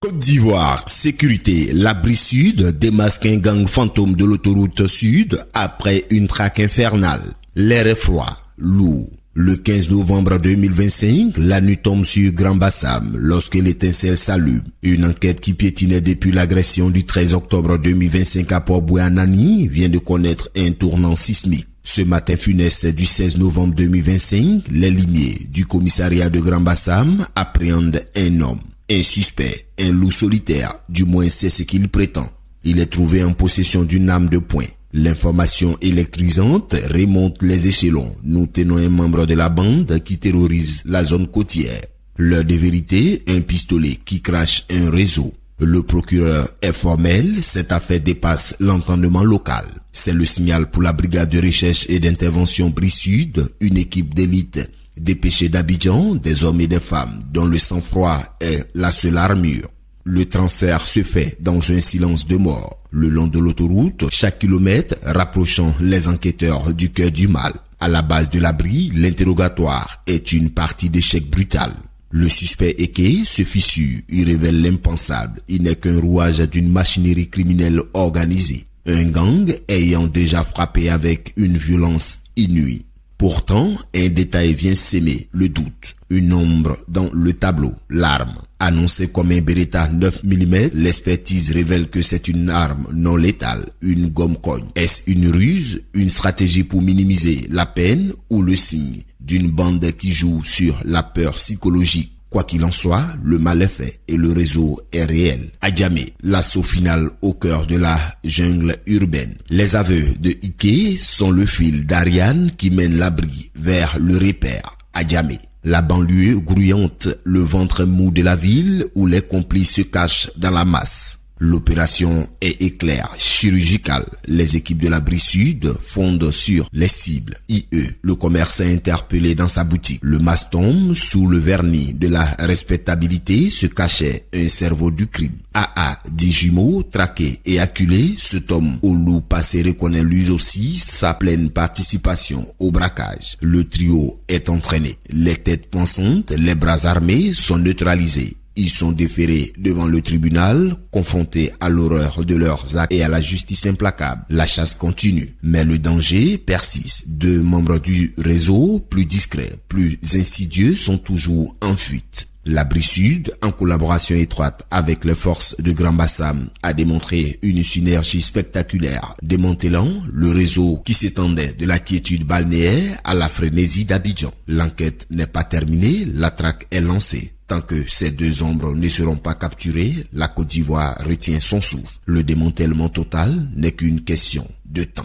Côte d'Ivoire, sécurité. L'Abri Sud démasque un gang fantôme de l'autoroute Sud après une traque infernale. L'air est froid, lourd. Le 15 novembre 2025, la nuit tombe sur Grand Bassam lorsque l'étincelle s'allume. Une enquête qui piétinait depuis l'agression du 13 octobre 2025 à Port-Bouanani vient de connaître un tournant sismique. Ce matin funeste du 16 novembre 2025, les limiers du commissariat de Grand Bassam appréhendent un homme. Un suspect, un loup solitaire, du moins c'est ce qu'il prétend. Il est trouvé en possession d'une arme de poing. L'information électrisante remonte les échelons. Nous tenons un membre de la bande qui terrorise la zone côtière. L'heure de vérité, un pistolet qui crache un réseau. Le procureur est formel, cette affaire dépasse l'entendement local. C'est le signal pour la brigade de recherche et d'intervention Bri-Sud, une équipe d'élite dépêchés d'Abidjan, des hommes et des femmes dont le sang-froid est la seule armure. Le transfert se fait dans un silence de mort. Le long de l'autoroute, chaque kilomètre rapprochant les enquêteurs du cœur du mal. À la base de l'abri, l'interrogatoire est une partie d'échec brutal. Le suspect équé se fissure, il révèle l'impensable. Il n'est qu'un rouage d'une machinerie criminelle organisée. Un gang ayant déjà frappé avec une violence inouïe. Pourtant, un détail vient s'aimer le doute. Une ombre dans le tableau, l'arme. Annoncée comme un Beretta 9 mm, l'expertise révèle que c'est une arme non létale, une gomme-cogne. Est-ce une ruse, une stratégie pour minimiser la peine ou le signe d'une bande qui joue sur la peur psychologique? Quoi qu'il en soit, le mal est fait et le réseau est réel. Adjamé, l'assaut final au cœur de la jungle urbaine. Les aveux de Ike sont le fil d'Ariane qui mène l'abri vers le repère. Adjamé, la banlieue grouillante, le ventre mou de la ville où les complices se cachent dans la masse. L'opération est éclair, chirurgicale. Les équipes de l'Abri Sud fondent sur les cibles. IE, le commerçant interpellé dans sa boutique. Le masque tombe sous le vernis de la respectabilité se cachait un cerveau du crime. AA, 10 jumeaux, traqués et acculés, cet homme au loup passé reconnaît lui aussi sa pleine participation au braquage. Le trio est entraîné. Les têtes pensantes, les bras armés sont neutralisés. Ils sont déférés devant le tribunal, confrontés à l'horreur de leurs actes et à la justice implacable. La chasse continue, mais le danger persiste. Deux membres du réseau, plus discrets, plus insidieux, sont toujours en fuite. L'Abri Sud, en collaboration étroite avec les forces de Grand Bassam, a démontré une synergie spectaculaire, démantelant le réseau qui s'étendait de la quiétude balnéaire à la frénésie d'Abidjan. L'enquête n'est pas terminée, la traque est lancée. Tant que ces deux ombres ne seront pas capturées, la Côte d'Ivoire retient son souffle. Le démantèlement total n'est qu'une question de temps.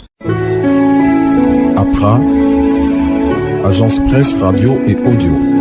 APRA, Agence Presse Radio et Audio.